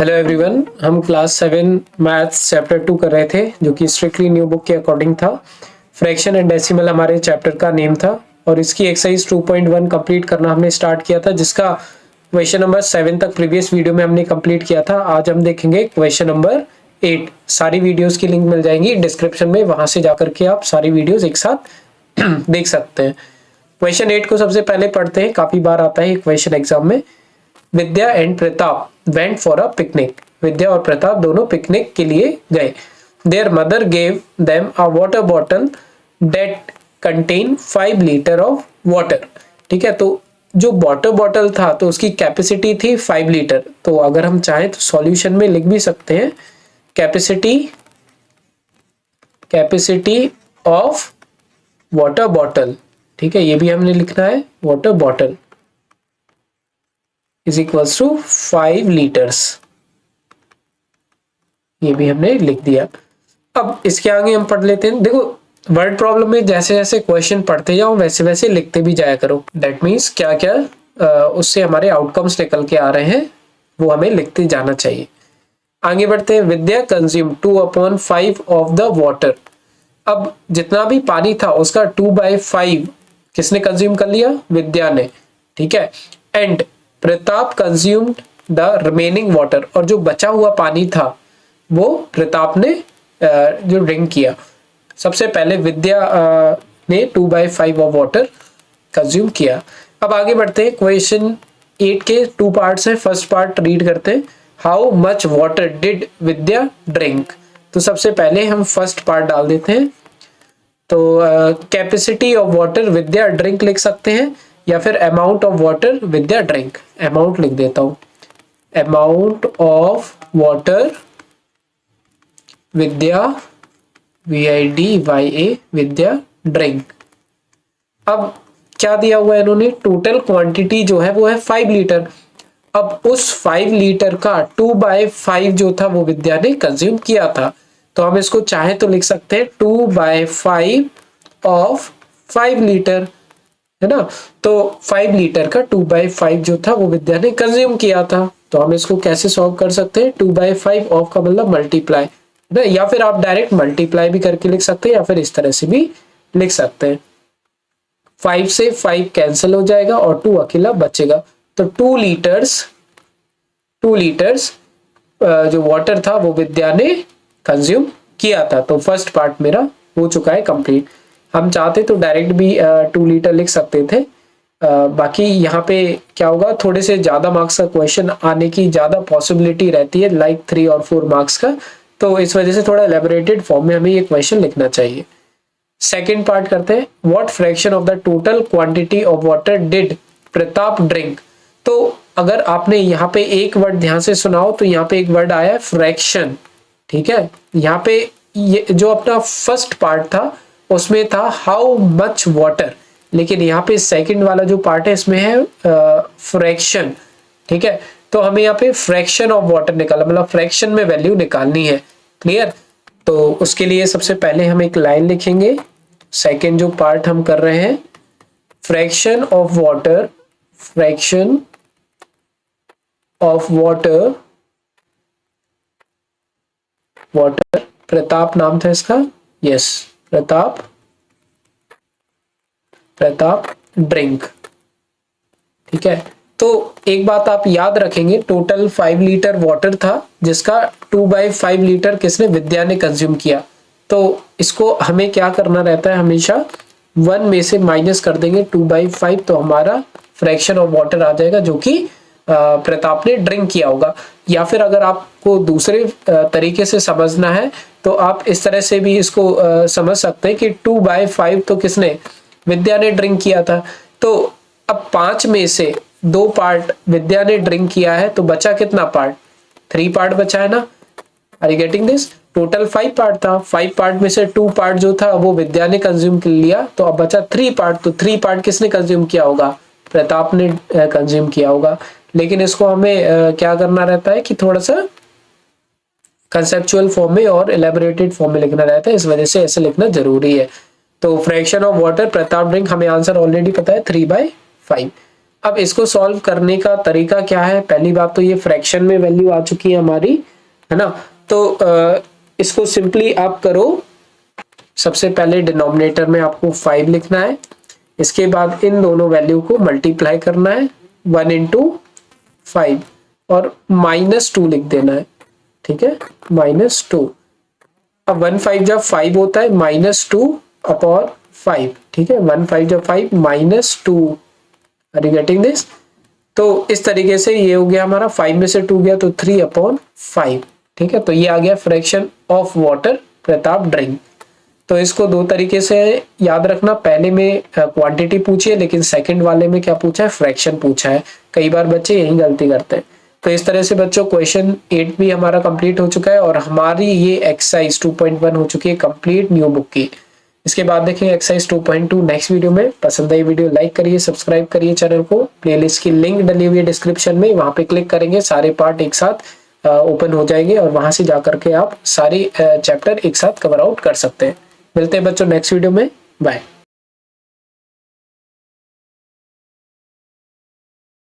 Hello everyone, हम class 7 maths chapter 2 कर रहे थे जो कि स्ट्रिक्टली न्यू बुक के अकॉर्डिंग था। फ्रैक्शन एंड डेसिमल हमारे चैप्टर का नेम था और इसकी एक्सरसाइज 2.1 कंप्लीट करना हमने स्टार्ट किया था, जिसका क्वेश्चन नंबर 7 तक प्रीवियस वीडियो में हमने कंप्लीट किया था। आज हम देखेंगे क्वेश्चन नंबर 8। सारी वीडियोस की लिंक मिल जाएंगी डिस्क्रिप्शन में, वहां से जाकर के आप सारी वीडियोस एक साथ देख सकते हैं। क्वेश्चन 8 को सबसे पहले पढ़ते हैं, काफी बार आता है क्वेश्चन एग्जाम में। Vidya and Pratap went for a picnic. Vidya और प्रताप दोनों पिकनिक के लिए गए। Their mother gave them a water bottle that contain 5 litre of water. ठीक है, तो जो वाटर बॉटल था तो उसकी कैपेसिटी थी 5 लीटर। तो अगर हम चाहें तो सॉल्यूशन में लिख भी सकते हैं कैपेसिटी ऑफ वाटर बॉटल। ठीक है, ये भी हमने लिखना है, water bottle is equals to 5 litres. ये भी हमने लिख दिया। अब इसके आगे हम पढ़ लेते हैं। देखो, वर्ड प्रॉब्लम में जैसे जैसे क्वेश्चन पढ़ते जाओ वैसे वैसे लिखते भी जाया करो। दैट मीन्स क्या क्या उससे हमारे आउटकम्स निकल के आ रहे हैं वो हमें लिखते जाना चाहिए। आगे बढ़ते हैं। विद्या कंज्यूम 2/5 ऑफ द वाटर। अब जितना भी पानी था उसका 2/5 किसने कंज्यूम कर लिया? विद्या ने। ठीक है, and Pratap consumed the remaining water. और जो बचा हुआ पानी था वो प्रताप ने जो ड्रिंक किया। सबसे पहले विद्या ने 2/5 ऑफ वाटर कंज्यूम किया। अब आगे बढ़ते हैं। क्वेश्चन 8 के 2 पार्ट्स हैं। फर्स्ट पार्ट रीड करते हैं। How much water did Vidya drink. तो सबसे पहले हम फर्स्ट पार्ट डाल देते हैं। तो capacity of water Vidya drink लिख सकते हैं या फिर amount of water Vidya drink. Amount लिख देता हूं, amount of water Vidya VIDYA Vidya drink. अब क्या दिया हुआ है इन्होंने? टोटल क्वांटिटी जो है वो है 5 लीटर। अब उस 5 लीटर का 2/5 जो था वो विद्या ने कंज्यूम किया था। तो हम इसको चाहे तो लिख सकते हैं 2/5 ऑफ 5 लीटर, है ना। तो 5 लीटर का 2/5 जो था वो विद्या ने कंज्यूम किया था। तो हम इसको कैसे सॉल्व कर सकते हैं? 2/5 ऑफ का मतलब मल्टीप्लाई, है ना, या फिर आप डायरेक्ट मल्टीप्लाई भी करके लिख सकते हैं या फिर इस तरह से भी लिख सकते हैं। 5 से 5 कैंसिल हो जाएगा और 2 अकेला बचेगा। तो 2 लीटर्स जो वाटर था वो विद्या ने कंज्यूम किया था। तो फर्स्ट पार्ट मेरा हो चुका है कंप्लीट। हम चाहते तो डायरेक्ट भी 2 लीटर लिख सकते थे। बाकी यहाँ पे क्या होगा, थोड़े से ज्यादा मार्क्स का क्वेश्चन आने की ज्यादा पॉसिबिलिटी रहती है, लाइक 3 और 4 मार्क्स का। तो इस वजह से थोड़ा एलेबोरेटेड फॉर्म में हमें ये क्वेश्चन लिखना चाहिए। सेकेंड पार्ट करते हैं। What fraction of the total quantity of water did Pratap drink. तो अगर आपने यहाँ पे एक वर्ड ध्यान से सुनाओ तो यहाँ पे एक वर्ड आया है फ्रैक्शन। ठीक है, यहाँ पे ये जो अपना फर्स्ट पार्ट था उसमें था हाउ मच वाटर, लेकिन यहाँ पे सेकंड वाला जो पार्ट है इसमें है फ्रैक्शन। ठीक है, तो हमें यहाँ पे फ्रैक्शन ऑफ वाटर निकालना, मतलब फ्रैक्शन में वैल्यू निकालनी है। क्लियर? तो उसके लिए सबसे पहले हम एक लाइन लिखेंगे। सेकंड जो पार्ट हम कर रहे हैं, fraction of water water Pratap नाम था इसका। Yes, Pratap drink. ठीक है, तो एक बात आप याद रखेंगे, टोटल 5 लीटर वाटर था जिसका 2/5 लीटर किसने? विद्या ने कंज्यूम किया। तो इसको हमें क्या करना रहता है, हमेशा 1 में से माइनस कर देंगे 2/5, तो हमारा फ्रैक्शन ऑफ वाटर आ जाएगा जो कि प्रताप ने ड्रिंक किया होगा। या फिर अगर आपको दूसरे तरीके से समझना है तो आप इस तरह से भी इसको समझ सकते हैं कि 2/5 तो किसने? विद्या ने ड्रिंक किया था। तो अब 5 में से 2 पार्ट विद्या ने ड्रिंक किया है, तो बचा कितना पार्ट? 3 पार्ट बचा है ना। Are you getting this? Total 5 part था, 5 पार्ट में से 2 पार्ट जो था वो विद्या ने कंज्यूम कर लिया, तो अब बचा 3 पार्ट। तो 3 पार्ट किसने कंज्यूम किया होगा? प्रताप ने कंज्यूम किया होगा। लेकिन इसको हमें क्या करना रहता है कि थोड़ा सा कंसेप्चुअल फॉर्म में और एलेबोरेटेड फॉर्म में लिखना रहता है, इस वजह से ऐसे लिखना जरूरी है। तो fraction of water Pratap drink, हमें आंसर ऑलरेडी पता है 3/5। अब इसको सॉल्व करने का तरीका क्या है? पहली बात तो ये फ्रैक्शन में वैल्यू आ चुकी है हमारी, है ना। तो इसको सिंपली आप करो, सबसे पहले डिनोमिनेटर में आपको 5 लिखना है, इसके बाद इन दोनों वैल्यू को मल्टीप्लाई करना है 1 इंटू 5 और -2 लिख देना है, ठीक है, -2। अब 1 5 जब 5 होता है -2 अपॉन 5, ठीक है, 1 5 जब 5 -2, आर यू गेटिंग दिस? तो इस तरीके से ये हो गया हमारा, 5 में से 2 गया तो 3 अपॉन 5, ठीक है। तो ये आ गया fraction of water Pratap drink. तो इसको दो तरीके से याद रखना, पहले में क्वांटिटी पूछी है लेकिन सेकंड वाले में क्या पूछा है? फ्रैक्शन पूछा है। कई बार बच्चे यही गलती करते हैं। तो इस तरह से बच्चों क्वेश्चन 8 भी हमारा कंप्लीट हो चुका है और हमारी ये एक्सरसाइज 2.1 हो चुकी है कंप्लीट न्यू बुक की। इसके बाद देखेंगे एक्सरसाइज 2.2 नेक्स्ट वीडियो में। पसंद आई वीडियो लाइक करिए, सब्सक्राइब करिए चैनल को। प्लेलिस्ट की लिंक डली हुई है डिस्क्रिप्शन में, वहां पे क्लिक करेंगे सारे पार्ट एक साथ ओपन हो जाएंगे और वहां से जाकर के आप सारे चैप्टर एक साथ कवर आउट कर सकते हैं। मिलते हैं बच्चों नेक्स्ट वीडियो में, बाय।